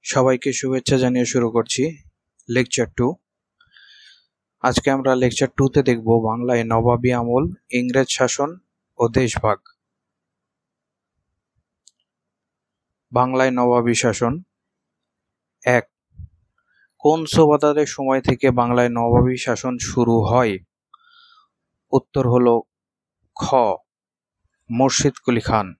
সবাইকে শুভেচ্ছা জানিয়ে শুরু করছি লেকচার 2। আজকে আমরা লেকচার 2তে দেখব বাংলায় নবাবী আমল, ইংরেজ শাসন ও দেশভাগ। বাংলায় নবাবী শাসন। 1. কোন সুবাদারের সময় থেকে বাংলায় নবাবী শাসন শুরু হয়? উত্তর হলো খ, মুর্শিদ কুলি খান।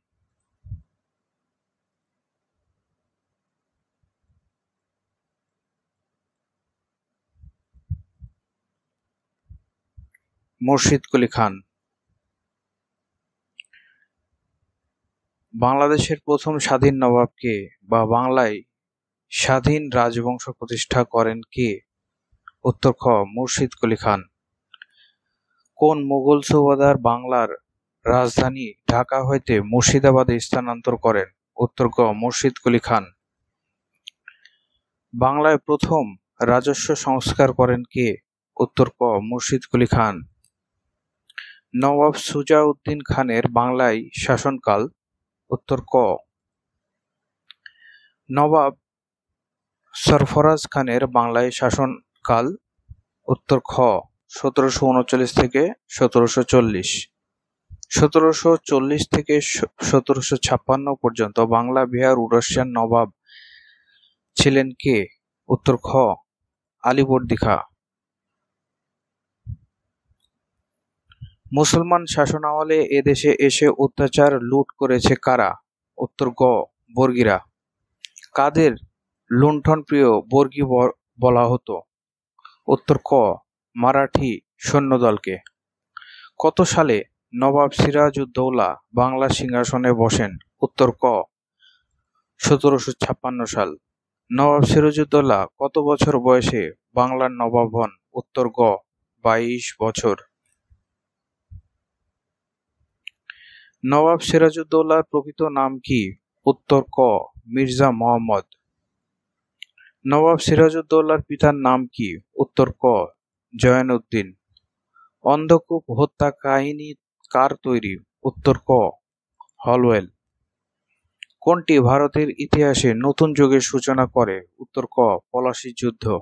মুর্শিদ কুলি খান। বাংলাদেশের প্রথম স্বাধীন নবাব কে বা বাংলায় স্বাধীন রাজবংশ প্রতিষ্ঠা করেন কে? উত্তর খ, মুর্শিদ কুলি খান। কোন মুঘল সুবাদার বাংলার রাজধানী ঢাকা হইতে মুর্শিদাবাদে স্থানান্তর করেন? উত্তর ক, মুর্শিদ কুলি খান। বাংলায় প্রথম রাজস্ব সংস্কার করেন কে? উত্তর ক, মুর্শিদ কুলি খান। নবাব সুজা-উদ্দিন খানের বাংলায় শাসনকাল? উত্তর ক। নবাব সরফরাজ খানের বাংলায় শাসনকাল? উত্তর খ, 1739 থেকে 1740। 1740 থেকে 1756 পর্যন্ত বাংলা বিহার উড়িষ্যার নবাব ছিলেন কে? উত্তর খ, আলীবর্দী খাঁ। মুসলমান শাসনামলে এদেশে এসে অত্যাচার লুট করেছে কারা? উত্তর গ, বর্গীরা। কাদের লুণ্ঠনপ্রিয় বর্গী বলা হতো? উত্তর ক, মারাঠি সৈন্যদলকে। কত সালে নবাব সিরাজউদ্দৌলা বাংলার সিংহাসনে বসেন? উত্তর ক, 1756 সাল। নবাব সিরাজউদ্দৌলা কত বছর বয়সে বাংলার নবাব হন? উত্তর গ, 22 বছর। নবাব সিরাজউদ্দৌলার প্রকৃত নাম কি? উত্তর ক, মির্জা মুহাম্মদ। নবাব সিরাজউদ্দৌলার পিতার নাম কি? উত্তর ক, জয়নুদ্দিন। অন্ধকূপ হত্যা কাহিনী কার তৈরি? উত্তর ক, হলওয়েল। কোনটি ভারতের ইতিহাসে নতুন যুগের সূচনা করে? উত্তর ক, পলাশী যুদ্ধ।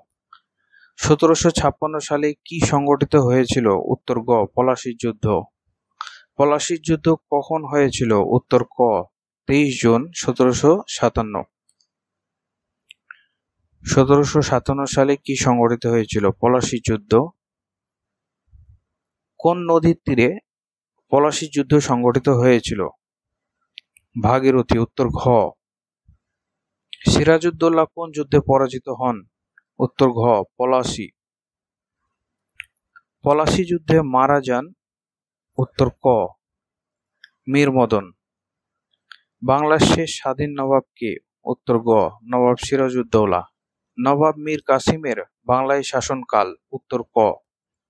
1756 সালে কি সংগঠিত হয়েছিল? উত্তর গ, পলাশী যুদ্ধ। পলাশীর যুদ্ধ কখন হয়েছিল? উত্তর ক, 23 জুন 1757। 1757 সালে কি সংগঠিত হয়েছিল? পলাশী যুদ্ধ। কোন নদীর তীরে পলাশী যুদ্ধ সংগঠিত হয়েছিল? ভাগীরথী। উত্তর ঘ। সিরাজউদ্দৌলা কোন যুদ্ধে পরাজিত হন? উত্তর ঘ, পলাশী। পলাশী যুদ্ধে মারা যান? উত্তর ক, মীর মদন। বাংলার শেষ স্বাধীন নবাব কে? উত্তর গ, নবাব সিরাজউদ্দৌলা। নবাব মীর কাসিমের বাংলায় শাসনকাল? উত্তর ক,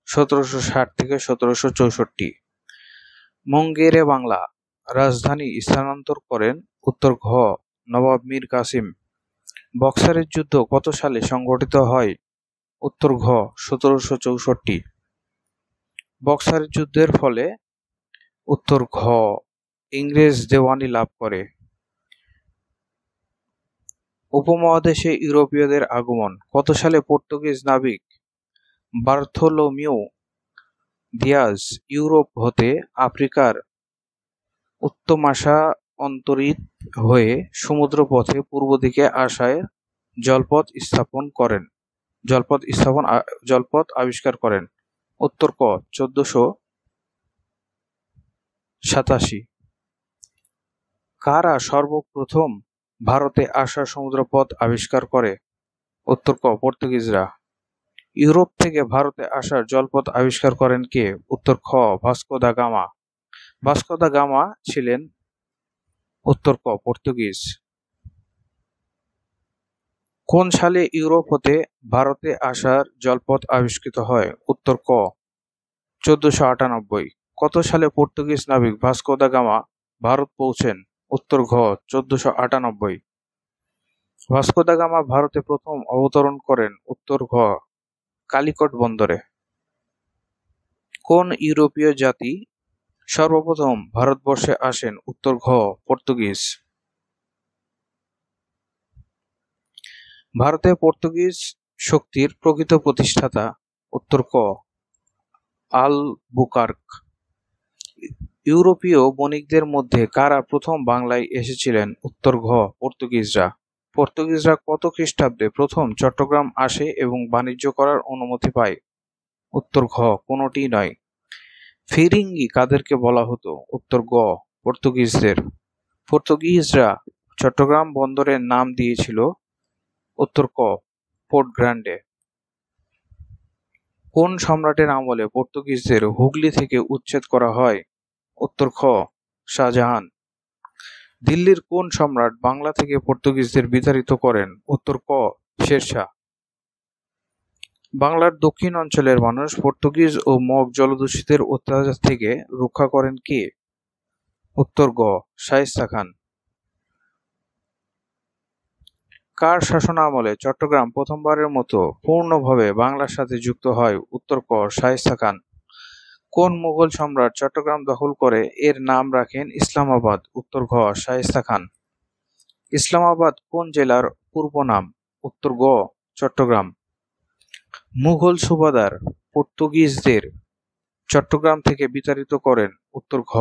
1760 থেকে 1764। মুঙ্গেরে বাংলা রাজধানী স্থানান্তর করেন? উত্তর ঘ, নবাব মীর কাসিম। বক্সারের যুদ্ধ কত সালে সংঘটিত হয়? উত্তর ঘ, 1764। বক্সারের যুদ্ধের ফলে? উত্তর ঘ, ইংরেজ দেওয়ানি লাভ করে। উপমহাদেশে ইউরোপীয়দের আগমন কত সালে পর্তুগিজ নাবিক বার্থোলোমিউ দিয়াজ ইউরোপ হতে আফ্রিকার উত্তমাশান্তরিত হয়ে সমুদ্রপথে পূর্ব দিকে আসায় জলপথ আবিষ্কার করেন? উত্তর ক, 1487। কারা সর্বপ্রথম ভারতে আসার সমুদ্রপথ আবিষ্কার করে? উত্তর ক, পর্তুগিজরা। ইউরোপ থেকে ভারতে আসার জলপথ আবিষ্কার করেন কে? উত্তর খ, Vasco da Gama. Vasco da Gama ছিলেন? উত্তর ক, পর্তুগিজ। কোন সালে ইউরোপ হতে ভারতে আসার জলপথ আবিষ্কৃত হয়? উত্তর ক, 1498। কত সালে পর্তুগিজ নাবিক ভাস্কো দা গামা ভারত পৌঁছেন? উত্তর ঘ, 1498। ভাস্কো দা গামা ভারতে প্রথম অবতরণ করেন? উত্তর ঘ, কালিকট বন্দরে। কোন ইউরোপীয় জাতি সর্বপ্রথম ভারতবর্ষে আসেন? উত্তর ঘ, পর্তুগিজ। ভারতে পর্তুগিজ শক্তির প্রকৃত প্রতিষ্ঠাতা। উত্তর ক আলবুকার্ক। ইউরোপীয় বণিকদের মধ্যে কারা প্রথম বাংলায় এসেছিলেন? উত্তর ঘ পর্তুগিজরা। পর্তুগিজরা কত খ্রিস্টাব্দে প্রথম চট্টগ্রাম আসে এবং বাণিজ্য করার অনুমতি পায়? উত্তর ঘ কোনটিই নয়। ফিরিঙ্গি কাদেরকে বলা হতো? উত্তর গ পর্তুগিজদের। পর্তুগিজরা চট্টগ্রাম বন্দরের নাম দিয়েছিল? উত্তর ক পোর্ট গ্র্যান্ডে। কোন সম্রাটের আমলে পর্তুগিজদের হুগলি থেকে উচ্ছেদ করা হয়? উত্তর খ শাহজাহান। দিল্লির কোন সম্রাট বাংলা থেকে পর্তুগিজদের বিতাড়িত করেন? উত্তর ক শেরশাহ। বাংলার দক্ষিণ অঞ্চলের মানুষ পর্তুগিজ ও মগ জলদস্যুদের অত্যাচার থেকে রক্ষা করেন কে? উত্তর গ শায়েস্তা খান। কার শাসনামলে চট্টগ্রাম প্রথমবারের মতো পূর্ণভাবে বাংলার সাথে যুক্ত হয়? উত্তর ক শায়েস্তা খান। কোন মুঘল সম্রাট চট্টগ্রাম দখল করে এর নাম রাখেন ইসলামাবাদ? উত্তর ঘ শায়েস্তা খান। ইসলামাবাদ কোন জেলার পূর্ব নাম? উত্তর গ চট্টগ্রাম। মুঘল সুবাদার পর্তুগিজদের চট্টগ্রাম থেকে বিতাড়িত করেন? উত্তর ঘ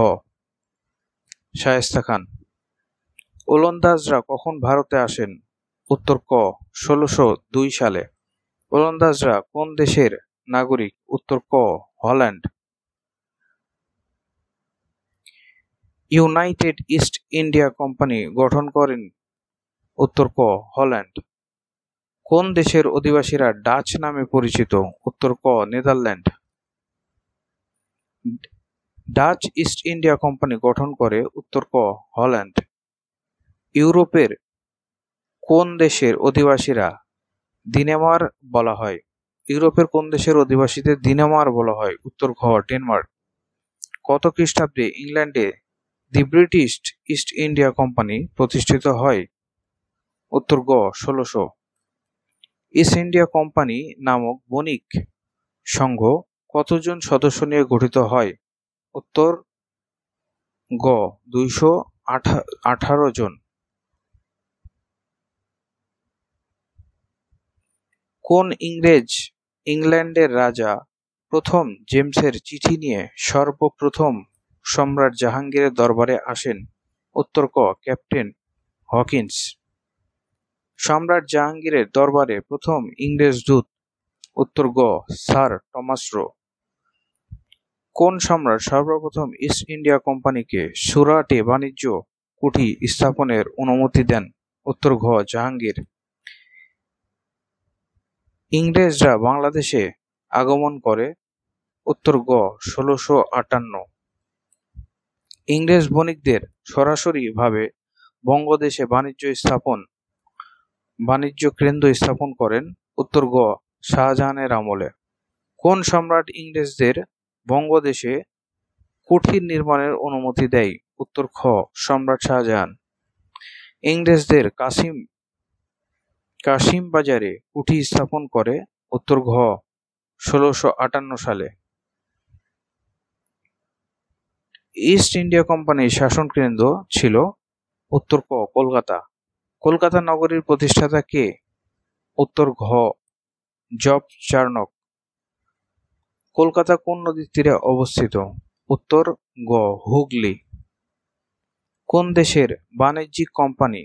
শায়েস্তা খান। ওলন্দাজরা কখন ভারতে আসেন? উত্তর ক ১৬০২ সালে। ওলন্দাজরা কোন দেশের নাগরিক? উত্তর ক Holland. United East India Company গঠন করেন? উত্তর ক হল্যান্ড। কোন দেশের অধিবাসীরা ডাচ নামে পরিচিত? উত্তর ক Netherland. Dutch east India Company গঠন করে? উত্তর ক হল্যান্ড। ইউরোপের কোন দেশের অধিবাসীরা দিনেমার বলা হয়? ইউরোপের কোন দেশের অধিবাসীদের দিনেমার বলা হয়? উত্তর ঘ ডেনমার্ক। কত খ্রিস্টাব্দে ইংল্যান্ডে দি ব্রিটিশ ইস্ট ইন্ডিয়া কোম্পানি প্রতিষ্ঠিত হয়? উত্তর গ ১৬০০। ইস্ট ইন্ডিয়া কোম্পানি নামক বণিক সংঘ কতজন সদস্য নিয়ে গঠিত হয়? উত্তর গ ২১৮ জন। কোন ইংরেজ ইংল্যান্ডের রাজা প্রথম জেমসের চিঠি নিয়ে সর্বপ্রথম সম্রাট জাহাঙ্গীরের দরবারে আসেন? উত্তর ক ক্যাপ্টেন হকিন্স। সম্রাট জাহাঙ্গীরের দরবারে প্রথম ইংরেজ দূত? উত্তর গ স্যার টমাস রো। কোন সম্রাট সর্বপ্রথম ইস্ট ইন্ডিয়া কোম্পানিকে সুরাটে বাণিজ্য কুঠি স্থাপনের অনুমতি দেন? উত্তর ঘ জাহাঙ্গীর। ইংরেজরা বাংলাদেশে আগমন করে? উত্তর গ ১৬৫৮। ইংরেজ বণিকদের সরাসরি ভাবে বঙ্গদেশে বাণিজ্য কেন্দ্র স্থাপন করেন? উত্তর গ শাহজাহানের আমলে। কোন সম্রাট ইংরেজদের বঙ্গদেশে কুঠির নির্মাণের অনুমতি দেয়? উত্তর খ সম্রাট শাহজাহান। ইংরেজদের কাশিম বাজারে কুঠি স্থাপন করে? উত্তর ঘ ১৬৫৮ সালে। ইস্ট ইন্ডিয়া কোম্পানির শাসন কেন্দ্র ছিল? উত্তর ক কলকাতা। কলকাতা নগরীর প্রতিষ্ঠাতা কে? উত্তর ঘ জব চার্নক। কলকাতা কোন নদীর তীরে অবস্থিত? উত্তর গ হুগলি। কোন দেশের বাণিজ্যিক কোম্পানি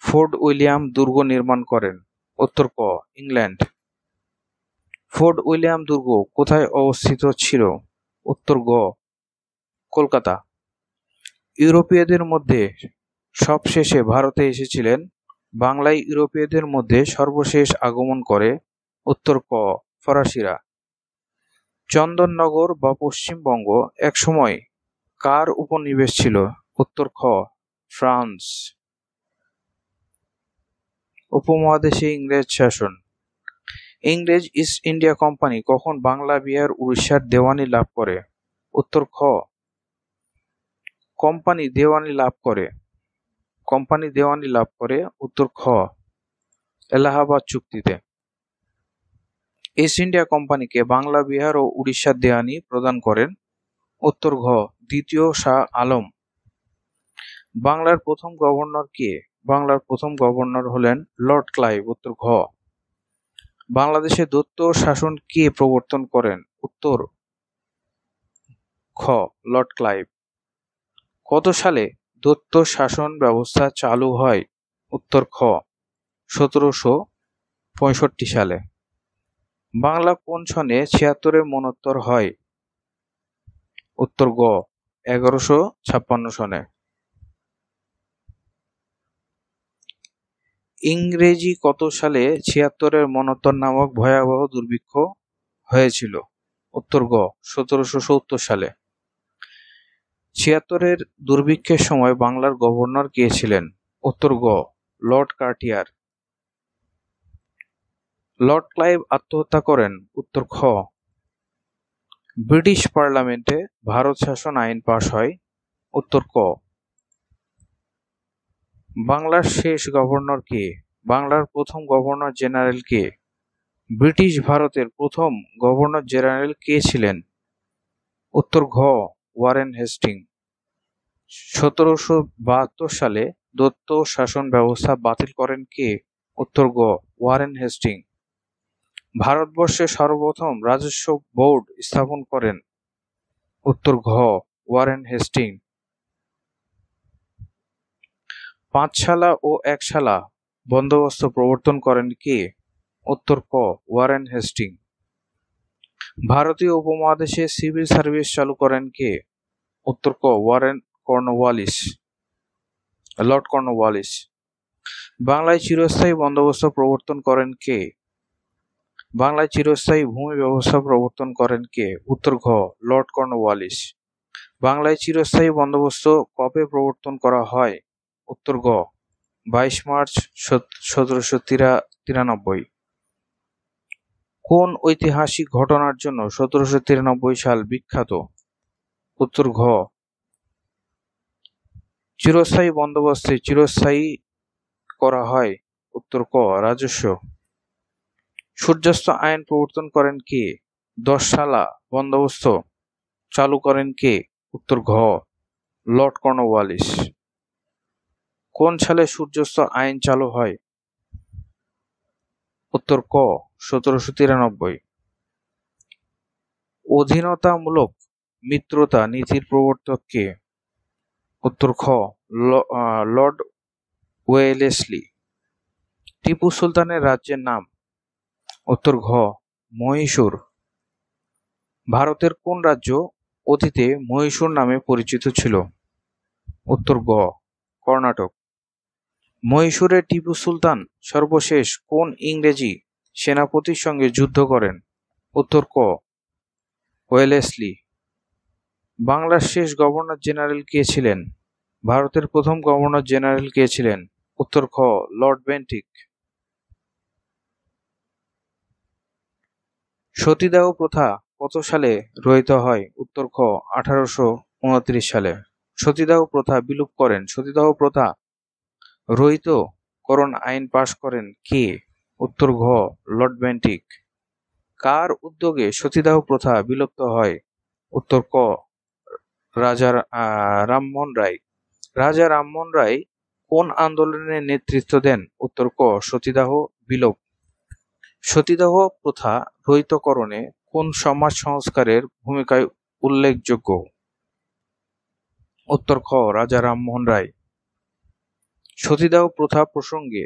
ফোর্ট উইলিয়াম দুর্গ নির্মাণ করেন? উত্তর ক ইংল্যান্ড। ফোর্ট উইলিয়াম দুর্গ কোথায় অবস্থিত ছিল? উত্তর গ কলকাতা। ইউরোপীয়দের মধ্যে সবশেষে ভারতে এসেছিলেন? বাংলায় ইউরোপীয়দের মধ্যে সর্বশেষ আগমন করে? উত্তর ক ফরাসিরা। চন্দননগর বা পশ্চিমবঙ্গ একসময় কার উপনিবেশ ছিল? উত্তর খ ফ্রান্স। উপমহাদেশে ইংরেজ শাসন। ইংরেজ ইস্ট ইন্ডিয়া কোম্পানি কখন বাংলা, বিহার, উড়িষ্যার দেওয়ানি লাভ করে? উত্তর খ কোম্পানি দেওয়ানি লাভ করে? উত্তর খ এলাহাবাদ চুক্তিতে। ইস্ট ইন্ডিয়া কোম্পানিকে বাংলা, বিহার ও উড়িষ্যার দেওয়ানি প্রদান করেন? উত্তর ঘ দ্বিতীয় শাহ আলম। বাংলার প্রথম গভর্নর কে? বাংলার প্রথম গভর্নর হলেন লর্ড ক্লাইভ। উত্তর ঘ। বাংলাদেশে দ্বৈত শাসন কে প্রবর্তন করেন? উত্তর খ, লর্ড ক্লাইভ। কত সালে দ্বৈত শাসন ব্যবস্থা চালু হয়? উত্তর খ, 1765 সালে। বাংলা কোন সনে 76-এর মন্বন্তর হয়? উত্তর গ, 1156 সনে। ইংরেজি কত সালে 76-এর মন্বন্তর নামক ভয়াবহ দুর্ভিক্ষ হয়েছিল? উত্তর গ, 1770 সালে। 76-এর দুর্ভিক্ষের সময় বাংলার গভর্নর কে ছিলেন? উত্তর গ, লর্ড কার্টিয়ার। লর্ড ক্লাইভ আত্মহত্যা করেন? উত্তর খ। ব্রিটিশ পার্লামেন্টে ভারত শাসন আইন পাশ হয়? উত্তর ক। বাংলার শেষ গভর্নর কে? বাংলার প্রথম গভর্নর জেনারেল কে? ব্রিটিশ ভারতের প্রথম গভর্নর জেনারেল কে ছিলেন? উত্তর ঘ, ওয়ারেন হেস্টিং। 1772 সালে দ্বৈত শাসন ব্যবস্থা বাতিল করেন কে? উত্তর গ, ওয়ারেন হেস্টিং। ভারতবর্ষে সর্বপ্রথম রাজস্ব বোর্ড স্থাপন করেন? উত্তর ঘ, ওয়ারেন হেস্টিং। পাঁচশালা ও একশালা বন্দোবস্ত প্রবর্তন করেন কে? উত্তর ক, ওয়ারেন হেস্টিং। ভারতীয় উপমহাদেশে সিভিল সার্ভিস চালু করেন কে? উত্তর ক, লর্ড কর্নওয়ালিস। বাংলায় চিরস্থায়ী বন্দোবস্ত প্রবর্তন করেন কে? বাংলায় চিরস্থায়ী ভূমি ব্যবস্থা প্রবর্তন করেন কে? উত্তর ঘ, লর্ড কর্নওয়ালিস। বাংলায় চিরস্থায়ী বন্দোবস্ত কবে প্রবর্তন করা হয়? উত্তর গ, 22 মার্চ 1793। কোন ঐতিহাসিক ঘটনার জন্য 1793 সাল বিখ্যাত? উত্তর ঘ, চিরস্থায়ী বন্দোবস্তে চিরস্থায়ী করা হয়? উত্তর ক, রাজস্ব। সূর্যাস্ত আইন প্রবর্তন করেন কে? 10 শালা বন্দোবস্ত চালু করেন কে? উত্তর ঘ, লর্ড কর্নওয়ালিস। কোন সালে সূর্যাস্ত আইন চালু হয়? উত্তর ক, 1793। অধীনতামূলক মিত্রতা নীতির প্রবর্তক কে? উত্তর খ, লর্ড ওয়েলেসলি। টিপু সুলতানের রাজ্যের নাম? উত্তর ঘ, মহীশূর। ভারতের কোন রাজ্য অতীতে মহীশূর নামে পরিচিত ছিল? উত্তর গ, কর্ণাটক। মহীশূরে টিপু সুলতান সর্বশেষ কোন ইংরেজি সেনাপতির সঙ্গে যুদ্ধ করেন? উত্তর ক, ওয়েলেসলি। বাংলার শেষ গভর্নর জেনারেল কে ছিলেন? ভারতের প্রথম গভর্নর জেনারেল কে ছিলেন? উত্তর খ, লর্ড বেন্টিক। সতীদাহ প্রথা কত সালে রহিত হয়? উত্তর খ, 1829 সালে। সতীদাহ প্রথা বিলোপ করেন? সতীদাহ প্রথা রহিতকরণ আইন পাশ করেন কে? উত্তর ঘ, লর্ড বেন্টিক। কার উদ্যোগে সতীদাহ প্রথা বিলুপ্ত হয়? উত্তর ক, রাজা রামমোহন রায়। রাজা রামমোহন রায় কোন আন্দোলনের নেতৃত্ব দেন? উত্তর ক, সতীদাহ বিলোপ। সতীদাহ প্রথা রহিতকরণে কোন সমাজ সংস্কারের ভূমিকায় উল্লেখযোগ্য? উত্তর খ, রাজা রামমোহন রায়। সতীদাহ প্রথা প্রসঙ্গে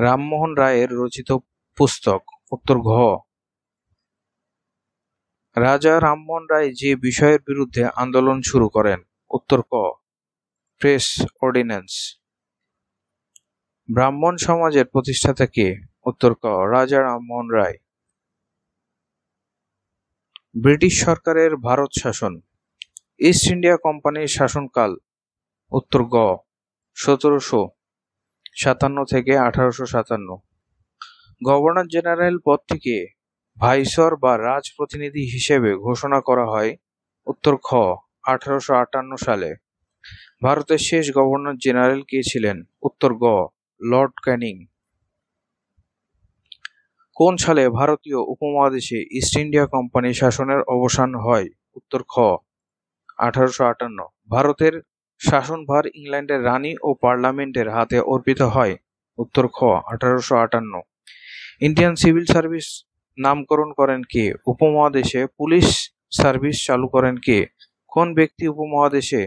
রামমোহন রায়ের রচিত পুস্তক? উত্তর ঘ। রাজা রামমোহন রায় যে বিষয়ের বিরুদ্ধে আন্দোলন শুরু করেন? উত্তর ক, প্রেস অর্ডিন্যান্স। ব্রাহ্মণ সমাজের প্রতিষ্ঠাতা কে? উত্তর ক, রাজা রামমোহন রায়। ব্রিটিশ সরকারের ভারত শাসন, ইস্ট ইন্ডিয়া কোম্পানির শাসনকাল? উত্তর গ, 1757 থেকে 1857। গভর্নর জেনারেল পদটিকে ভাইসর বা রাজ প্রতিনিধি হিসেবে ঘোষণা করা হয়? উত্তর খ, 1858 সালে। ভারতের শেষ গভর্নর জেনারেল কে ছিলেন? উত্তর গ, লর্ড ক্যানিং। কোন সালে ভারতীয় উপমহাদেশে ইস্ট ইন্ডিয়া কোম্পানি শাসনের অবসান হয়? উত্তর খ, 1858। ভারতের শাসনভার ইংল্যান্ডের রানী ও পার্লামেন্টের হাতে অর্পিত হয়? উত্তর খ 1858। ইন্ডিয়ান সিভিল সার্ভিস নামকরণ করেন কে? উপমহাদেশে পুলিশ সার্ভিস চালু করেন কে? কোন ব্যক্তি উপমহাদেশে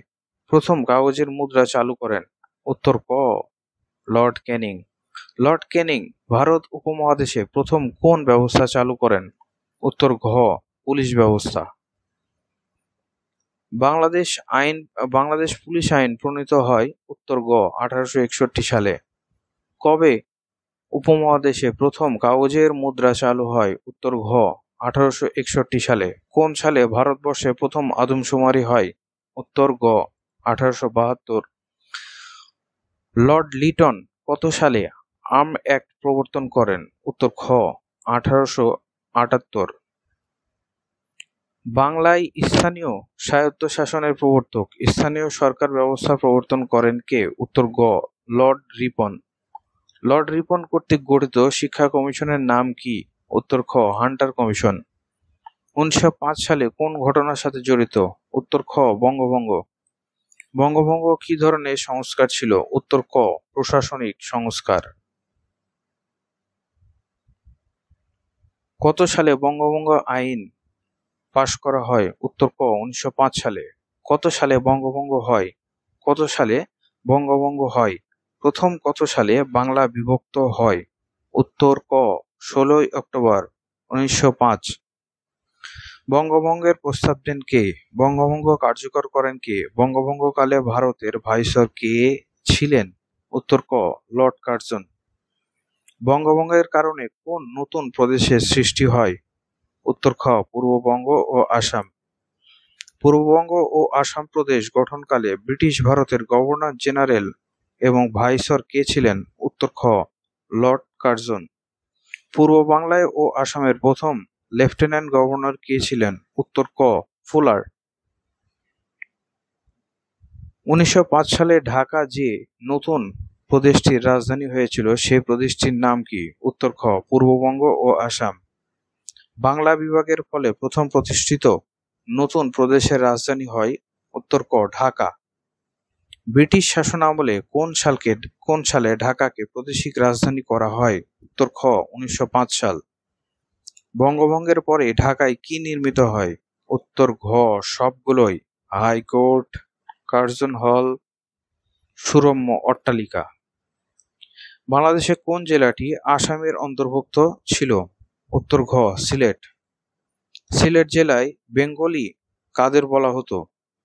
প্রথম কাগজের মুদ্রা চালু করেন? উত্তর ক লর্ড ক্যানিং। লর্ড ক্যানিং ভারত উপমহাদেশে প্রথম কোন ব্যবস্থা চালু করেন? উত্তর ঘ পুলিশ ব্যবস্থা। বাংলাদেশ আইন বাংলাদেশ পুলিশ আইন প্রণীত হয়? উত্তর গ 1861 সালে। কবে উপমহাদেশে প্রথম কাগজের মুদ্রা চালু হয়? উত্তর ঘ 1861 সালে। কোন সালে ভারতবর্ষে প্রথম আদমশুমারি হয়? উত্তর গ 1872। লর্ড লিটন কত সালে আর্ম অ্যাক্ট প্রবর্তন করেন? উত্তর খ 1878। বাংলায় স্থানীয় স্বায়ত্তশাসনের প্রবর্তক। স্থানীয় সরকার ব্যবস্থা প্রবর্তন করেন কে? উত্তর গ লর্ড রিপন। লর্ড রিপন কর্তৃক গঠিত শিক্ষা কমিশনের নাম কি? উত্তর খ হান্টার কমিশন। 1905 সালে কোন ঘটনার সাথে জড়িত? উত্তর খ বঙ্গভঙ্গ। বঙ্গভঙ্গ কি ধরনের সংস্কার ছিল? উত্তর ক প্রশাসনিক সংস্কার। কত সালে বঙ্গভঙ্গ আইন পাশ করা হয়? উত্তর ক 1905 সালে। কত সালে বঙ্গভঙ্গ হয়? কত সালে বঙ্গভঙ্গ হয়? প্রথম কত সালে বাংলা বিভক্ত হয়? উত্তর ক 16 অক্টোবর 1905। বঙ্গভঙ্গের প্রস্তাব দেন কে? বঙ্গভঙ্গ কার্যকর করেন কে? বঙ্গভঙ্গকালে ভারতের ভাইসরয় কে ছিলেন? উত্তর ক লর্ড কার্জন। বঙ্গভঙ্গের কারণে কোন নতুন প্রদেশের সৃষ্টি হয়? উত্তর খ পূর্ববঙ্গ ও আসাম। পূর্ববঙ্গ ও আসাম প্রদেশ গঠনকালে ব্রিটিশ ভারতের গভর্নর জেনারেল এবং ভাইসরয় কে ছিলেন? উত্তর খ লর্ড কার্জন। পূর্ব বাংলায় ও আসামের প্রথম লেফটেন্যান্ট গভর্নর কে ছিলেন? উত্তর ক ফুলার। 1905 সালে ঢাকা যে নতুন প্রদেশটির রাজধানী হয়েছিল সে প্রদেশটির নাম কি? উত্তর খ পূর্ববঙ্গ ও আসাম। বাংলা বিভাগের ফলে প্রথম প্রতিষ্ঠিত নতুন প্রদেশের রাজধানী হয়? উত্তর ক ঢাকা। ব্রিটিশ শাসনামলে কোন সালে ঢাকাকে প্রাদেশিক রাজধানী করা হয়? উত্তর খ 1905 সাল। বঙ্গভঙ্গের পরে ঢাকায় কি নির্মিত হয়? উত্তর ঘ সবগুলোই। হাইকোর্ট, কার্জন হল, সুরম্য অট্টালিকা। বাংলাদেশে কোন জেলাটি আসামের অন্তর্ভুক্ত ছিল? উত্তর ঘ সিলেট। সিলেট জেলায় বেঙ্গলি কাদের বলা হতো?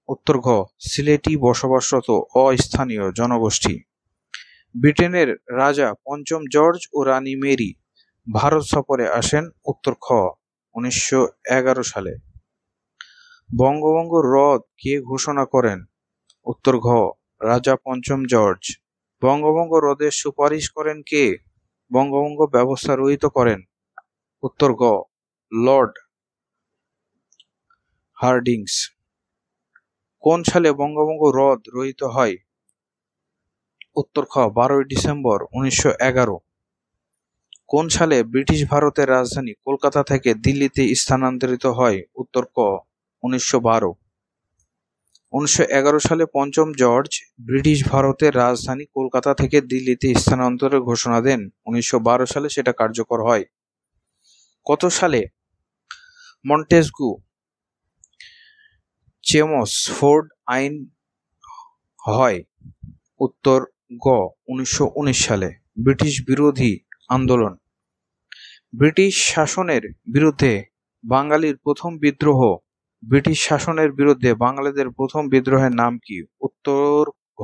উত্তর ঘ সিলেটি বসবাসরত অস্থানীয় জনগোষ্ঠী। ব্রিটেনের রাজা পঞ্চম জর্জ ও রানী মেরি ভারত সফরে আসেন? উত্তর খ 1911 সালে। বঙ্গভঙ্গ রদ কে ঘোষণা করেন? উত্তর ঘ রাজা পঞ্চম জর্জ। বঙ্গভঙ্গ রদের সুপারিশ করেন কে? বঙ্গভঙ্গ ব্যবস্থা রহিত করেন? উত্তর গ লর্ড হার্ডিংস। কোন সালে বঙ্গভঙ্গ রদ রহিত হয়? উত্তর খ 12 ডিসেম্বর 1911। কোন সালে ব্রিটিশ ভারতের রাজধানী কলকাতা থেকে দিল্লিতে স্থানান্তরিত হয়? উত্তর ক 1912। 1911 সালে পঞ্চম জর্জ ব্রিটিশ ভারতের রাজধানী কলকাতা থেকে দিল্লিতে স্থানান্তরের ঘোষণা দেন। 1912 সালে সেটা কার্যকর হয়। কত সালে মন্টেস্কু চেমসফোর্ড আইন হয়? উত্তর গ 1919 সালে। ব্রিটিশ বিরোধী আন্দোলন। ব্রিটিশ শাসনের বিরুদ্ধে বাঙালির প্রথম বিদ্রোহ। ব্রিটিশ শাসনের বিরুদ্ধে বাঙালিদের প্রথম বিদ্রোহের নাম কি? উত্তর ঘ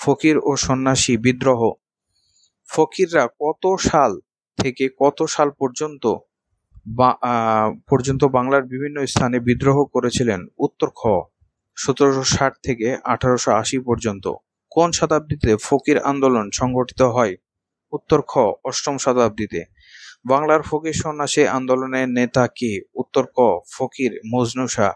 ফকির ও সন্ন্যাসী বিদ্রোহ। ফকিররা কত সাল থেকে কত সাল পর্যন্ত বাংলার বিভিন্ন স্থানে বিদ্রোহ করেছিলেন? উত্তর খ 1760 থেকে 1880 পর্যন্ত। কোন শতাব্দীতে ফকির আন্দোলন সংগঠিত হয়? উত্তর খ 8ম শতাব্দীতে। বাংলার ফকির সন্ন্যাসী আন্দোলনের নেতা কে? উত্তর ক ফকির মজনু শাহ।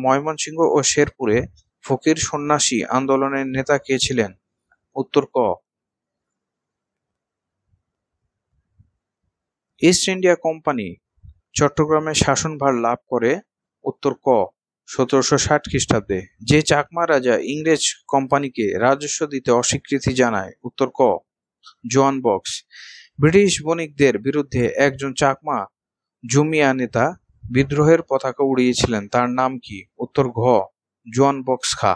ময়মনসিংহ ও শেরপুরে ফকির সন্ন্যাসী আন্দোলনের নেতা কে ছিলেন? উত্তর ক ইস্ট ইন্ডিয়া কোম্পানি চট্টগ্রামের শাসনভার লাভ করে? উত্তর ক 1760 খ্রিস্টাব্দে। যে চাকমা রাজা ইংরেজ কোম্পানিকে রাজস্ব দিতে অস্বীকৃতি জানায়? উত্তর ক জোয়ান বক্স। ব্রিটিশ বণিকদের বিরুদ্ধে একজন চাকমা জুমিয়া নেতা বিদ্রোহের পতাকা উড়িয়েছিলেন, তার নাম কি? উত্তর ঘ জোয়ান বক্স খা।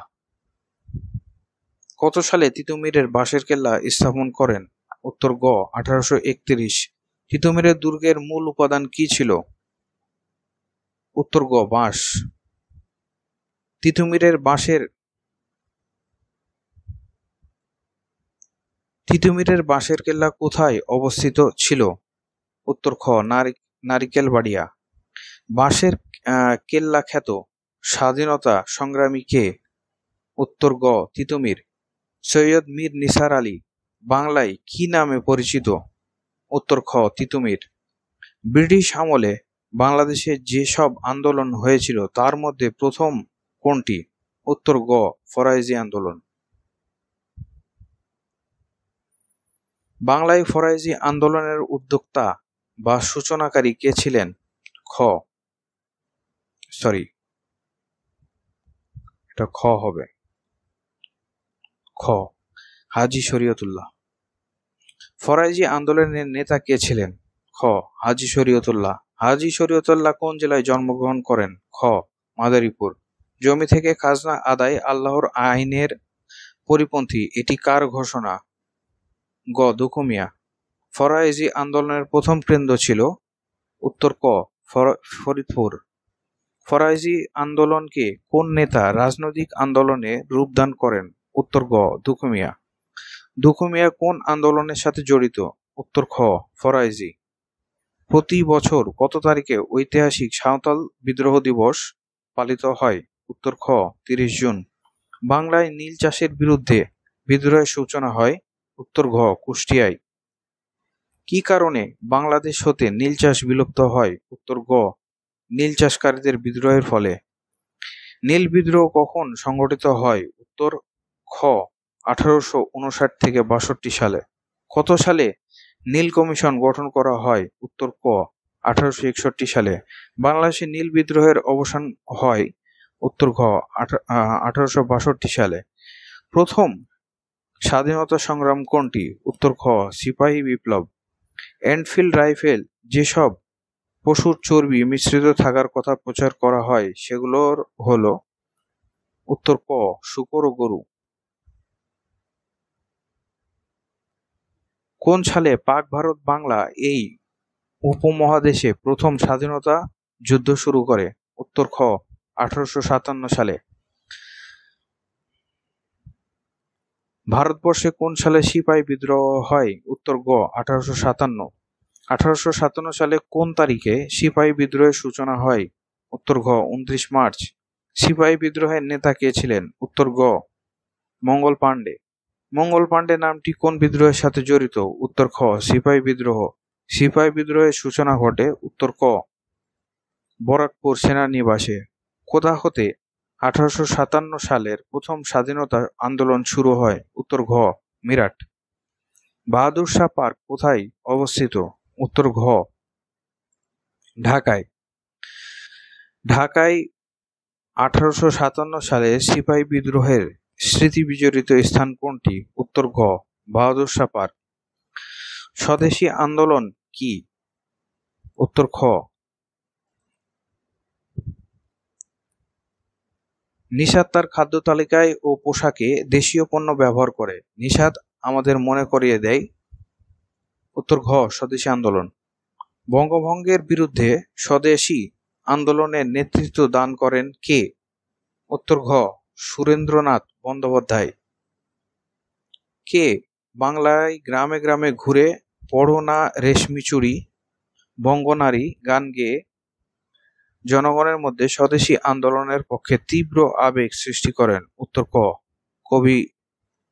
কত সালে তিতুমিরের বাঁশের কেল্লা স্থাপন করেন? উত্তর গ 1831। তিতুমিরের দুর্গের মূল উপাদান কি ছিল? উত্তর গ বাঁশ। তিতুমিরের বাঁশের কেল্লা কোথায় অবস্থিত ছিল? উত্তর খ নারিকেলবাড়িয়া। বাঁশের কেল্লা খ্যাত স্বাধীনতা সংগ্রামী কে? উত্তর গ তিতুমির। সৈয়দ মীর নিসার আলী বাংলায় কি নামে পরিচিত? উত্তর খ তিতুমির। ব্রিটিশ আমলে বাংলাদেশে যেসব আন্দোলন হয়েছিল তার মধ্যে প্রথম কোনটি? উত্তর গ ফরাইজি আন্দোলন। বাংলায় ফরাইজি আন্দোলনের উদ্যোক্তা বা সূচনাকারী কে ছিলেন? এটা খ হবে, খ হাজী শরীয়তুল্লাহ। ফরাইজি আন্দোলনের নেতা কে ছিলেন? খ হাজী শরীয়তুল্লাহ। হাজী শরীয়তুল্লাহ কোন জেলায় জন্মগ্রহণ করেন? খ মাদারীপুর। জমি থেকে খাজনা আদায় আল্লাহর আইনের পরিপন্থী, এটি কার ঘোষণা? গ দুখু মিয়া। ফরাইজি আন্দোলনের প্রথম কেন্দ্র ছিল? উত্তর ক ফরিদপুর। ফরাইজি আন্দোলনকে কোন নেতা রাজনৈতিক আন্দোলনে রূপদান করেন? উত্তর গ দুখু মিয়া। দুখু মিয়া কোন আন্দোলনের সাথে জড়িত? উত্তর খ ফরাইজি। প্রতি বছর কত তারিখে ঐতিহাসিক সাঁওতাল বিদ্রোহ দিবস পালিত হয়? উত্তর খ 30 জুন। বাংলায় নীল চাষের বিরুদ্ধে বিদ্রোহের সূচনা হয়? উত্তর ঘ কুষ্টিয়ায়। কি কারণে বাংলাদেশ হতে নীল চাষ বিলুপ্ত হয়? উত্তর গ নীল চাষকারীদের বিদ্রোহের ফলে। নীল বিদ্রোহ কখন সংগঠিত হয়? উত্তর খ 1859 থেকে 62 সালে। কত সালে নীল কমিশন গঠন করা হয়? উত্তর ক 1861 সালে। বাংলাদেশে নীল বিদ্রোহের অবসান হয়? উত্তর ঘ 1862 সালে। প্রথম স্বাধীনতা সংগ্রাম কোনটি? উত্তর খ সিপাহী বিপ্লব। এনফিল্ড রাইফেল যেসব পশুর চর্বি মিশ্রিত থাকার কথা প্রচার করা হয় সেগুলোর হলো? উত্তর ক শূকর ও গরু। কোন সালে পাক ভারত বাংলা এই উপমহাদেশে প্রথম স্বাধীনতা যুদ্ধ শুরু করে? উত্তর খ 1857 সালে। ভারতবর্ষে কোন সালে সিপাহী বিদ্রোহ হয়? উত্তর গ 1857। 1857 সালে কোন তারিখে সিপাহী বিদ্রোহের সূচনা হয়? উত্তর ঘ 29 মার্চ। সিপাহী বিদ্রোহের নেতা কে ছিলেন? উত্তর গ মঙ্গল পাণ্ডে। মঙ্গল পাণ্ডে নামটি কোন বিদ্রোহের সাথে জড়িত? উত্তর খ সিপাহী বিদ্রোহ। সিপাহী বিদ্রোহের সূচনা ঘটে? উত্তর ক বরাকপুর সেনানিবাসে। কোথা হতে 1857 সালের প্রথম স্বাধীনতা আন্দোলন শুরু হয়? উত্তর ঘ মিরাট। বাহাদুর শাহ পার্ক কোথায় অবস্থিত? উত্তর ঘ ঢাকায়। ঢাকায় 1857 সালে সিপাহী বিদ্রোহের স্মৃতি বিজড়িত স্থান কোনটি? উত্তর ঘ বাহাদুর শাহ পার্ক। স্বদেশী আন্দোলন কি? উত্তর খ নিষাদ তার খাদ্য তালিকায় ও পোশাকে দেশীয় পণ্য ব্যবহার করে। নিষাদ আমাদের মনে করিয়ে দেয়? উত্তর ঘ স্বদেশী আন্দোলন। বঙ্গভঙ্গের বিরুদ্ধে স্বদেশী আন্দোলনের নেতৃত্ব দান করেন কে? উত্তর ঘ সুরেন্দ্রনাথ বন্দ্যোপাধ্যায়। কে বাংলায় গ্রামে গ্রামে ঘুরে পড়ো না রেশমি চুড়ি বঙ্গনারী গান গেয়ে জনগণের মধ্যে স্বদেশী আন্দোলনের পক্ষে তীব্র আবেগ সৃষ্টি করেন? উত্তর ক কবি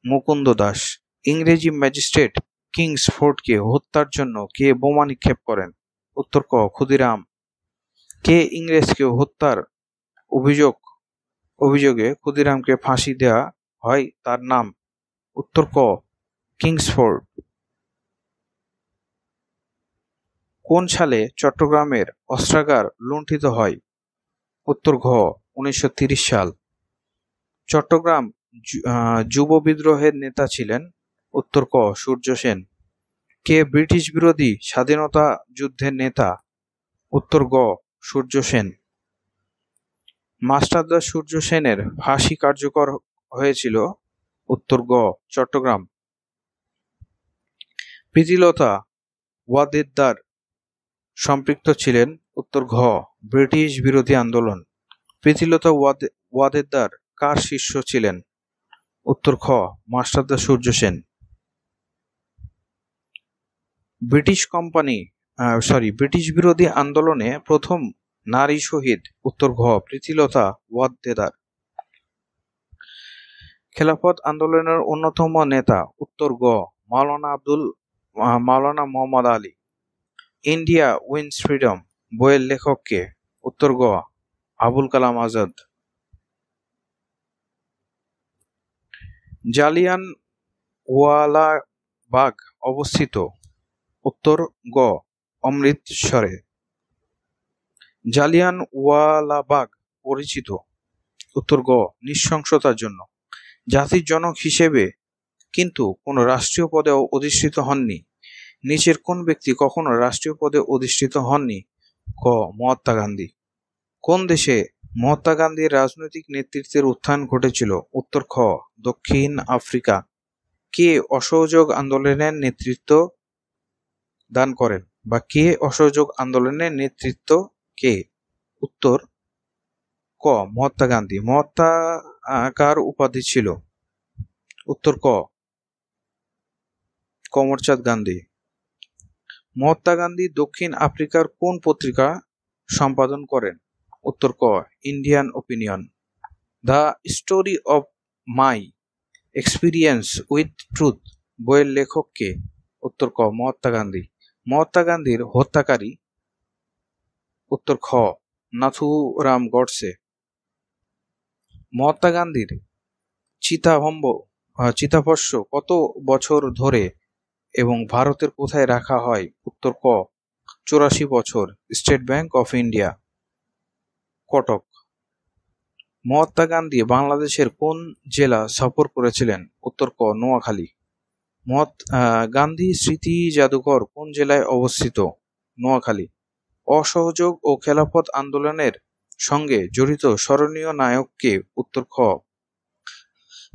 মুকুন্দ দাস। ইংরেজি ম্যাজিস্ট্রেট কিংসফোর্ডকে হত্যার জন্য কে বোমা নিক্ষেপ করেন? উত্তর ক ক্ষুদিরাম। কে ইংরেজকে হত্যার অভিযোগে ক্ষুদিরামকে ফাঁসি দেওয়া হয় তার নাম? উত্তর ক কিংসফোর্ড। কোন সালে চট্টগ্রামের অস্ত্রাগার লুণ্ঠিত হয়? উত্তর ঘ 1930 সাল। চট্টগ্রাম যুব বিদ্রোহের নেতা ছিলেন? উত্তর ক সূর্য সেন। কে ব্রিটিশ বিরোধী স্বাধীনতা যুদ্ধের নেতা? উত্তর গ সূর্য সেন। মাস্টারদা সূর্য সেনের ফাঁসি কার্যকর হয়েছিল? উত্তর গ চট্টগ্রাম। প্রীতিলতা ওয়াদ্দেদার সম্পৃক্ত ছিলেন? উত্তর ঘ ব্রিটিশ বিরোধী আন্দোলন। প্রীতিলতা ওয়াদ্দেদার কার শিষ্য ছিলেন? উত্তর খ মাস্টারদা সূর্য সেন। ব্রিটিশ বিরোধী আন্দোলনে প্রথম নারী শহীদ? উত্তর ঘ প্রীতিলতা ওয়াদ্দেদার। খেলাফত আন্দোলনের অন্যতম নেতা? উত্তর গ Maulana Mohammad Ali. India wins freedom বইয়ের লেখক কে? উত্তর গ আবুল কালাম আজাদ। জালিয়ানওয়ালাবাগ অবস্থিত? উত্তর গ অমৃতসরে। জালিয়ানওয়ালাবাগ পরিচিত? উত্তর গ নৃশংসতার জন্য। জাতির জনক হিসেবে কিন্তু কোন রাষ্ট্রীয় পদে অধিষ্ঠিত হননি। নিচের কোন ব্যক্তি কখনো রাষ্ট্রীয় পদে অধিষ্ঠিত হননি? ক মহাত্মা গান্ধী। কোন দেশে মহাত্মা গান্ধীর রাজনৈতিক নেতৃত্বের উত্থান ঘটেছিল? উত্তর খ দক্ষিণ আফ্রিকা। কে অসহযোগ আন্দোলনের নেতৃত্ব দান করেন বা কে অসহযোগ আন্দোলনের নেতৃত্ব কে? উত্তর ক মহাত্মা গান্ধী। মহাত্মা কার উপাধি ছিল? উত্তর ক কমরচাঁদ গান্ধী। মহাত্মা গান্ধী দক্ষিণ আফ্রিকার কোন পত্রিকা সম্পাদন করেন? উত্তর ক Indian opinion. The story of my experience with truth বইয়ের লেখক কে? উত্তর ক মহাত্মা গান্ধী। মহাত্মা গান্ধীর হত্যাকারী? উত্তর খ নাথুরাম গডসে। মহাত্মা গান্ধীর চিতাভস্ম কত বছর ধরে এবং ভারতের কোথায় রাখা হয়? উত্তর ক 84 বছর। State bank of India, Cuttack. Mahatma Gandhi বাংলাদেশের কোন জেলা সফর করেছিলেন? উত্তর ক নোয়াখালী। গান্ধী স্মৃতি জাদুঘর কোন জেলায় অবস্থিত? নোয়াখালী। অসহযোগ ও খেলাফত আন্দোলনের সঙ্গে জড়িত স্মরণীয় নায়ক কে? উত্তর খ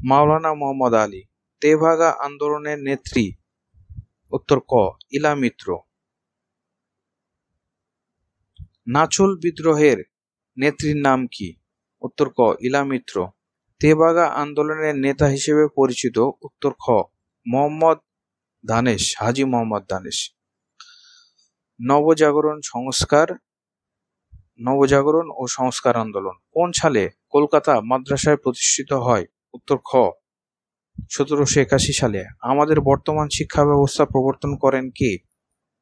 মাওলানা মোহাম্মদ আলী। তেভাগা আন্দোলনের নেত্রী? উত্তর ক ইলা মিত্র। নাচল বিদ্রোহের নেত্রীর নাম কি? উত্তর ক ইলা মিত্র। তেভাগা আন্দোলনের নেতা হিসেবে পরিচিত? উত্তর খ হাজী মোহাম্মদ দানেশ। নবজাগরণ ও সংস্কার আন্দোলন কোন সালে কলকাতা মাদ্রাসায় প্রতিষ্ঠিত হয়? উত্তর খ 1781 সালে। আমাদের বর্তমান শিক্ষা ব্যবস্থা প্রবর্তন করেন কে?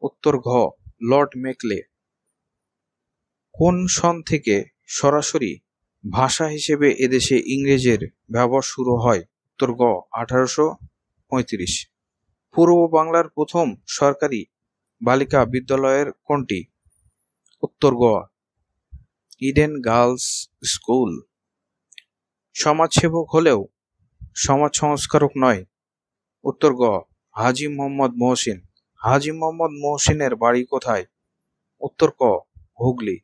উত্তর ঘ লর্ড মেকলে। কোন সন থেকে সরাসরি ভাষা হিসেবে এদেশে ইংরেজের ব্যবহার শুরু হয়? উত্তর গ 1835। পূর্ব বাংলার প্রথম সরকারি বালিকা বিদ্যালয়ের কোনটি? উত্তর গ ইডেন গার্লস স্কুল। সমাজসেবক হলেও সমাজ সংস্কারক নয়? উত্তর গ হাজী মোহাম্মদ মহসিন। হাজী মোহাম্মদ মহসিনের বাড়ি কোথায়? উত্তর ক হুগলি।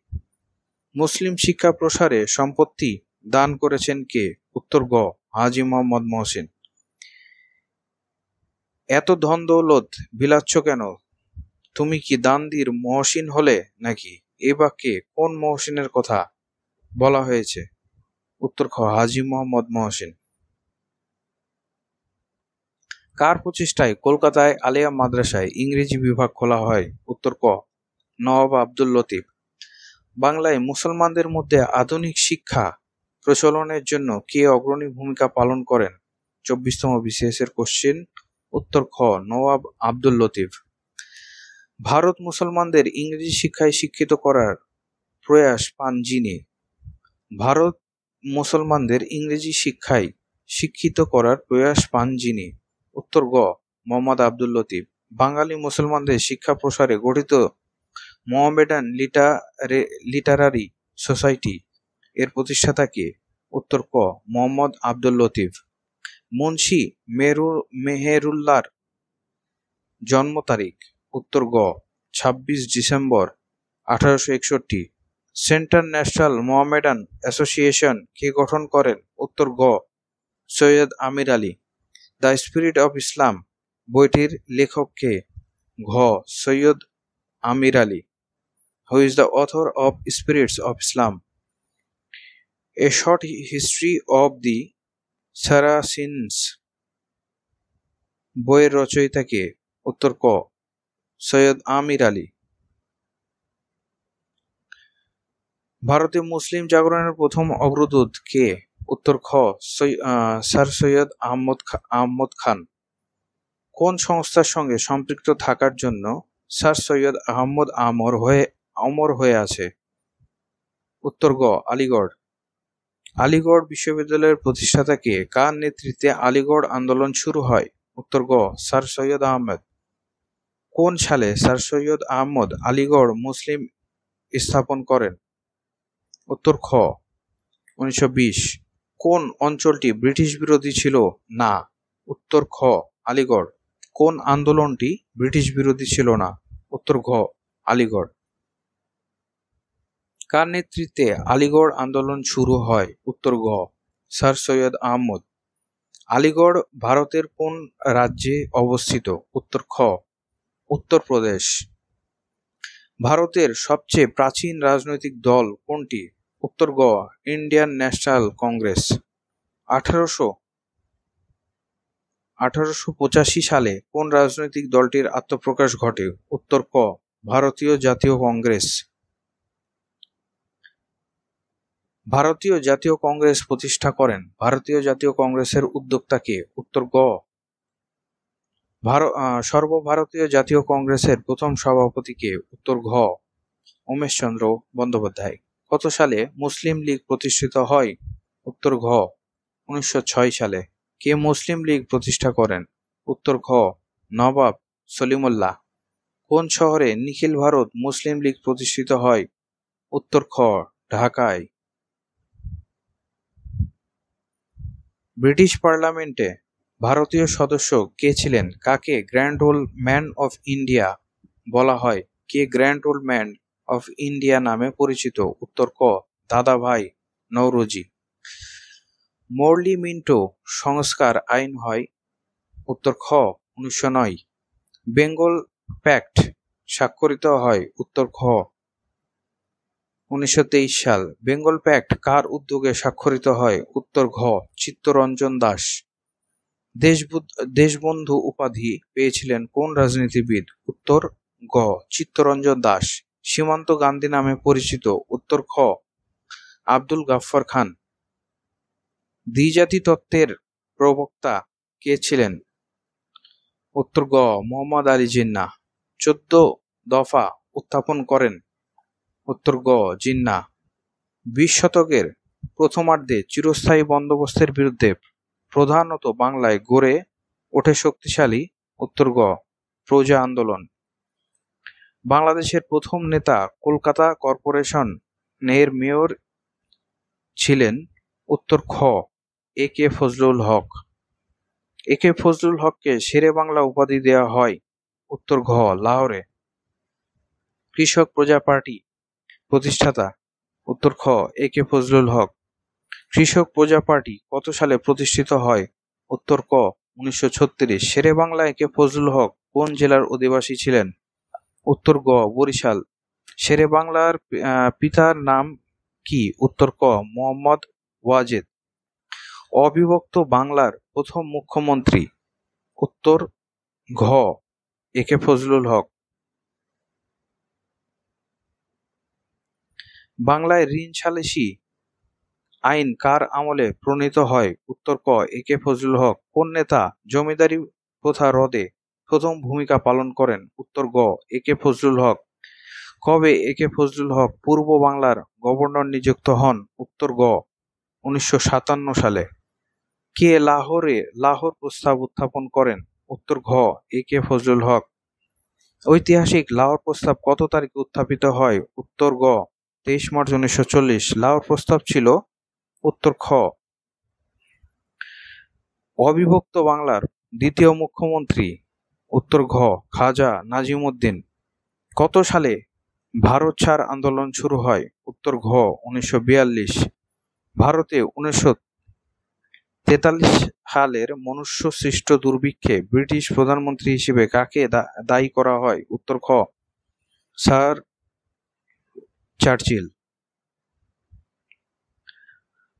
মুসলিম শিক্ষা প্রসারে সম্পত্তি দান করেছেন কে? উত্তর গ হাজী মোহাম্মদ মহসিন। এত ধন দৌলত বিলাচ্ছ কেন? তুমি কি দানদীর মহসিন হলে নাকি? এই বাক্যে কোন মহসিনের কথা বলা হয়েছে? উত্তর খ হাজী মোহাম্মদ মহসিন। কার প্রচেষ্টায় কলকাতায় আলিয়া মাদ্রাসায় ইংরেজি বিভাগ খোলা হয়? উত্তর ক নওয়াব আব্দুল লতিফ। বাংলায় মুসলমানদের মধ্যে আধুনিক শিক্ষা প্রচলনের জন্য কে অগ্রণী ভূমিকা পালন করেন? 24তম বিসিএস এর কোশ্চেন। উত্তর খ নওয়াব আব্দুল লতিফ। ভারত মুসলমানদের ইংরেজি শিক্ষায় শিক্ষিত করার প্রয়াস পান যিনি? ভারত মুসলমানদের ইংরেজি শিক্ষায় শিক্ষিত করার প্রয়াস পান যিনি? উত্তর গ মোহাম্মদ আব্দুল লতিফ। বাঙালি মুসলমানদের শিক্ষা প্রসারে গঠিত মোহামেডান লিটারারি সোসাইটি এর প্রতিষ্ঠাতা কে? উত্তর ক মোহাম্মদ আব্দুল লতিফ। মুন্সি মেহেরুল্লাহর জন্ম তারিখ? উত্তর গ 26 December 1861। Central National Mohammedan Association কে গঠন করেন? উত্তর গ Syed Amir Ali. The spirit of Islam বইটির লেখক কে? ঘ Syed Amir Ali. Who is the author of spirits of Islam? A short history of the Saracens বইয়ের রচয়িতা কে? উত্তর ক সৈয়দ আমির আলী। ভারতীয় মুসলিম জাগরণের প্রথম অগ্রদূত কে? উত্তর খ স্যার সৈয়দ আহমদ খান। কোন সংস্থার সঙ্গে সম্পৃক্ত থাকার জন্য স্যার সৈয়দ আহমদ অমর হয়ে আছে? উত্তর গ আলিগড়। আলিগড় বিশ্ববিদ্যালয়ের প্রতিষ্ঠাতা কে? কার নেতৃত্বে আলিগড় আন্দোলন শুরু হয়? উত্তর গ স্যার সৈয়দ আহমদ। কোন সালে স্যার সৈয়দ আহমদ আলিগড় মুসলিম স্থাপন করেন? উত্তর খ 1920। কোন অঞ্চলটি ব্রিটিশ বিরোধী ছিল না? উত্তর খ আলিগড়। কোন আন্দোলনটি ব্রিটিশ বিরোধী ছিল না? উত্তর ঘ আলিগড়। কার নেতৃত্বে আলিগড় আন্দোলন শুরু হয়? উত্তর গ স্যার সৈয়দ আহমদ। আলিগড় ভারতের কোন রাজ্যে অবস্থিত? উত্তর খ উত্তরপ্রদেশ। ভারতের সবচেয়ে প্রাচীন রাজনৈতিক দল কোনটি? উত্তর গ ইন্ডিয়ান ন্যাশনাল কংগ্রেস। 1885 সালে কোন রাজনৈতিক দলটির আত্মপ্রকাশ ঘটে? উত্তর ক ভারতীয় জাতীয় কংগ্রেস। ভারতীয় জাতীয় কংগ্রেস প্রতিষ্ঠা করেন? ভারতীয় জাতীয় কংগ্রেসের উদ্যোক্তা কে? উত্তর গ সর্বভারতীয় জাতীয় কংগ্রেসের প্রথম সভাপতি কে? উত্তর ঘ উমেশচন্দ্র বন্দ্যোপাধ্যায়। কত সালে মুসলিম লীগ প্রতিষ্ঠিত হয়? উত্তর ঘ 1906 সালে। কে মুসলিম লীগ প্রতিষ্ঠা করেন? উত্তর ঘ নবাব সলিমুল্লাহ। কোন শহরে নিখিল ভারত মুসলিম লীগ প্রতিষ্ঠিত হয়? উত্তর খ ঢাকায়। ব্রিটিশ পার্লামেন্টে ভারতীয় সদস্য কে ছিলেন? কাকে grand old man of India বলা হয়? কে grand old man of India নামে পরিচিত? উত্তর ক দাদাভাই নওরোজি। মরলি মিন্টো সংস্কার আইন হয়? উত্তর খ 1909। বেঙ্গল প্যাক্ট স্বাক্ষরিত হয়? উত্তর খ 1923 সাল। বেঙ্গল প্যাক্ট কার উদ্যোগে স্বাক্ষরিত হয়? উত্তর ঘ চিত্তরঞ্জন দাস। দেশবন্ধু উপাধি পেয়েছিলেন কোন রাজনীতিবিদ? উত্তর গ চিত্তরঞ্জন দাস। সীমান্ত গান্ধী নামে পরিচিত? উত্তর খ আব্দুল গাফফার খান। দ্বিজাতি তত্ত্বের প্রবক্তা কে ছিলেন? উত্তর গ মোহাম্মদ আলী জিন্নাহ। 14 দফা উত্থাপন করেন? উত্তর গ জিন্নাহ। 20 শতকের প্রথমার্ধে চিরস্থায়ী বন্দোবস্তের বিরুদ্ধে প্রধানত বাংলায় গড়ে ওঠে শক্তিশালী? উত্তর গ প্রজা আন্দোলন। বাংলাদেশের প্রথম নেতা কলকাতা কর্পোরেশন এর মেয়র ছিলেন? উত্তর খ এ কে ফজলুল হক। এ কে ফজলুল হককে শেরে বাংলা উপাধি দেওয়া হয়? উত্তর ঘ লাহোরে। কৃষক প্রজা পার্টি প্রতিষ্ঠাতা? উত্তর খ এ কে ফজলুল হক। কৃষক প্রজা পার্টি কত সালে প্রতিষ্ঠিত হয়? উত্তর ক 1936। শেরে বাংলা এ কে ফজলুল হক কোন জেলার অধিবাসী ছিলেন? উত্তর গ বরিশাল। শেরে বাংলার পিতার নাম কি? উত্তর ক মোহাম্মদ ওয়াজেদ। অবিভক্ত বাংলার প্রথম মুখ্যমন্ত্রী? উত্তর ঘ এ কে ফজলুল হক। বাংলায় ঋণ সালিসি আইন কার আমলে প্রণীত হয়? উত্তর ক এ কে ফজলুল হক। কোন নেতা জমিদারি প্রথা রদে প্রথম ভূমিকা পালন করেন? উত্তর গ এ কে ফজলুল হক। কবে এ কে ফজলুল হক পূর্ব বাংলার গভর্নর নিযুক্ত হন? উত্তর গ 1957 সালে। কে লাহোর প্রস্তাব উত্থাপন করেন? উত্তর ঘ এ কে ফজলুল হক। ঐতিহাসিক লাহোর প্রস্তাব কত তারিখে উত্থাপিত হয়? উত্তর গ 23 মার্চ 1940 লাহোর প্রস্তাব ছিল। উত্তর খ। অবিভক্ত বাংলার দ্বিতীয় মুখ্যমন্ত্রী। উত্তর ঘ খাজা নাজিমুদ্দিন। কত সালে ভারত ছাড় আন্দোলন শুরু হয়? উত্তর ঘ 1942। ভারতে 1943 সালের মনুষ্য সৃষ্ট দুর্ভিক্ষে ব্রিটিশ প্রধানমন্ত্রী হিসেবে কাকে দায়ী করা হয়? উত্তর খ স্যার চার্চিল।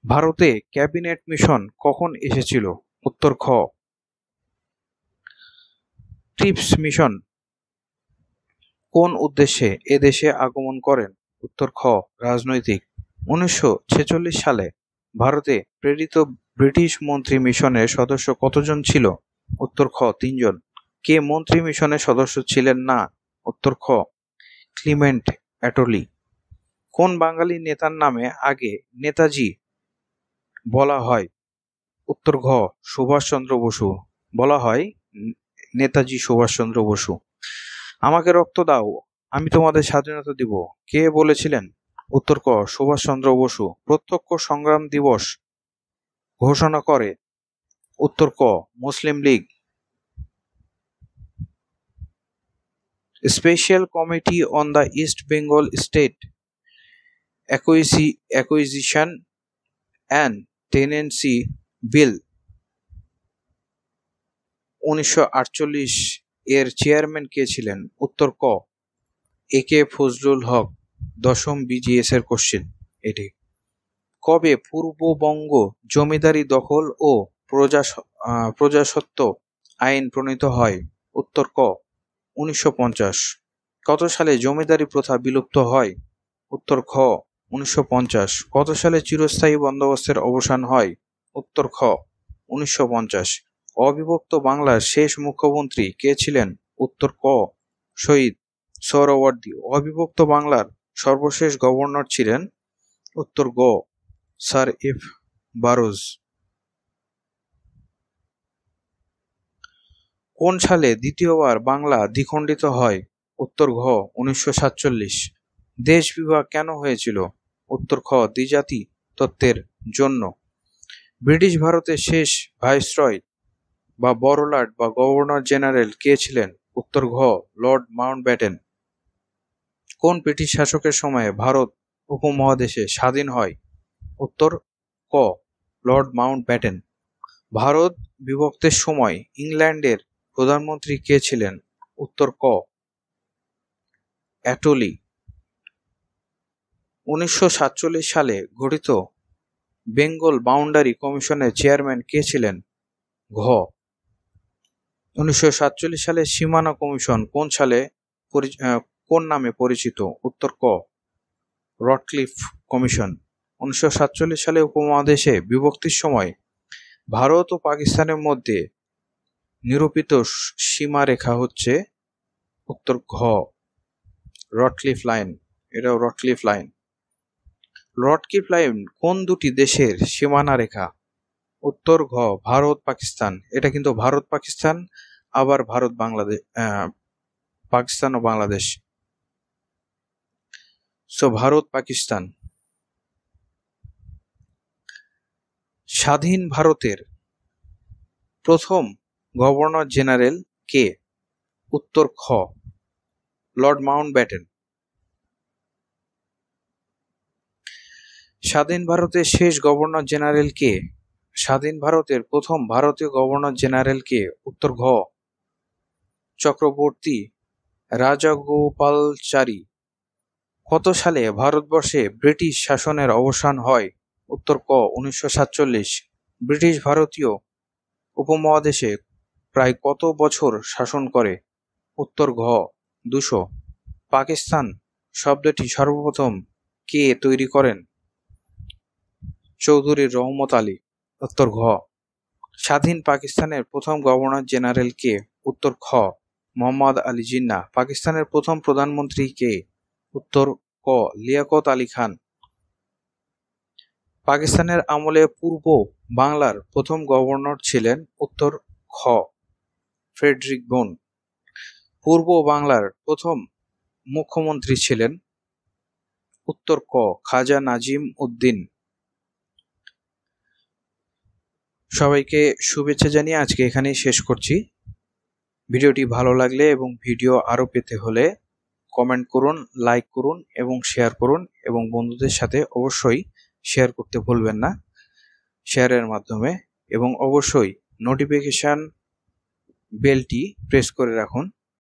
ভারতে ক্যাবিনেট মিশন কখন এসেছিল? উত্তর খ ক্রিপস মিশন কোন উদ্দেশ্যে এদেশে আগমন করেন? উত্তর খ রাজনৈতিক। 1946 সালে ভারতে প্রেরিত ব্রিটিশ মন্ত্রী মিশনের সদস্য কতজন ছিল? উত্তর খ 3 জন। কে মন্ত্রী মিশনের সদস্য ছিলেন না? উত্তর খ ক্লিমেন্ট অ্যাটলি। কোন বাঙালি নেতার নামে আগে নেতাজি বলা হয়? উত্তর ঘ সুভাষচন্দ্র বসু। বলা হয় নেতাজি সুভাষচন্দ্র বসু। আমাকে রক্ত দাও, আমি তোমাদের স্বাধীনতা দিব, কে বলেছিলেন? উত্তর ক সুভাষচন্দ্র বসু। প্রত্যক্ষ সংগ্রাম দিবস ঘোষণা করে? উত্তর ক Muslim League. Special committee on the East Bengal state acquisition and tenancy bill 1948 এর চেয়ারম্যান কে ছিলেন? উত্তর ক এ কে ফজলুল হক। দশম বিজিএস এর কোশ্চেন এটি। কবে পূর্ববঙ্গ জমিদারি দখল ও প্রজাস্বত্ব আইন প্রণীত হয়? উত্তর ক 1950। কত সালে জমিদারি প্রথা বিলুপ্ত হয়? উত্তর খ 1950। কত সালে চিরস্থায়ী বন্দোবস্তের অবসান হয়? উত্তর খ 1950। অবিভক্ত বাংলার শেষ মুখ্যমন্ত্রী কে ছিলেন? উত্তর ক শহীদ সোহরাওয়ার্দী। অবিভক্ত বাংলার সর্বশেষ গভর্নর ছিলেন? উত্তর গ স্যার এফ বারোজ। কোন সালে দ্বিতীয়বার বাংলা দ্বিখণ্ডিত হয়? উত্তর ঘ 1947। দেশ বিভাগ কেন হয়েছিল? উত্তর খ দ্বিজাতি তত্ত্বের জন্য। ব্রিটিশ ভারতের শেষ ভাইসরয় বা বড়লাট বা গভর্নর জেনারেল কে ছিলেন? উত্তর ঘ লর্ড মাউন্টব্যাটেন। কোন ব্রিটিশ শাসকের সময়ে ভারত উপমহাদেশে স্বাধীন হয়? উত্তর ক লর্ড মাউন্টব্যাটেন। ভারত বিভক্তের সময় ইংল্যান্ডের প্রধানমন্ত্রী কে ছিলেন? উত্তর ক অ্যাটলি। 1947 সালে গঠিত বেঙ্গল বাউন্ডারি কমিশনের চেয়ারম্যান কে ছিলেন? ঘ 1947 সালে সীমানা কমিশন কোন নামে পরিচিত? উত্তর ক রডক্লিফ কমিশন। 1947 সালে উপমহাদেশে বিভক্তির সময় ভারত ও পাকিস্তানের মধ্যে নিরূপিত সীমারেখা হচ্ছে? উত্তর ঘ রডক্লিফ লাইন। এটাও রডক্লিফ লাইন। রডক্লিফ লাইন কোন দুটি দেশের সীমানা রেখা? উত্তর ঘ ভারত পাকিস্তান। এটা কিন্তু ভারত পাকিস্তান, আবার ভারত বাংলাদেশ, পাকিস্তান ও বাংলাদেশ। ভারত পাকিস্তান। স্বাধীন ভারতের প্রথম গভর্নর জেনারেল কে? উত্তর খ লর্ড মাউন্টব্যাটেন। স্বাধীন ভারতের শেষ গভর্নর জেনারেল কে? স্বাধীন ভারতের প্রথম ভারতীয় গভর্নর জেনারেল কে? উত্তর ঘ চক্রবর্তী রাজাগোপালচারী। কত সালে ভারতবর্ষে ব্রিটিশ শাসনের অবসান হয়? উত্তর ক 1947। ব্রিটিশ ভারতীয় উপমহাদেশে প্রায় কত বছর শাসন করে? উত্তর ঘ 200। পাকিস্তান শব্দটি সর্বপ্রথম কে তৈরি করেন? চৌধুরী রহমত আলী। উত্তর ঘ। স্বাধীন পাকিস্তানের প্রথম গভর্নর জেনারেল কে? উত্তর খ মোহাম্মদ আলী জিন্না। পাকিস্তানের প্রথম প্রধানমন্ত্রী কে? উত্তর ক লিয়াকত আলী খান। পাকিস্তানের আমলে পূর্ব বাংলার প্রথম গভর্নর ছিলেন? উত্তর খ ফ্রেডরিক বোন। পূর্ব বাংলার প্রথম মুখ্যমন্ত্রী ছিলেন? উত্তর ক খাজা নাজিম উদ্দিন। সবাইকে শুভেচ্ছা জানিয়ে আজকে এখানেই শেষ করছি। ভিডিওটি ভালো লাগলে এবং ভিডিও আরো পেতে হলে কমেন্ট করুন, লাইক করুন এবং শেয়ার করুন, এবং বন্ধুদের সাথে অবশ্যই শেয়ার করতে ভুলবেন না শেয়ারের মাধ্যমে, এবং অবশ্যই নোটিফিকেশন বেলটি প্রেস করে রাখুন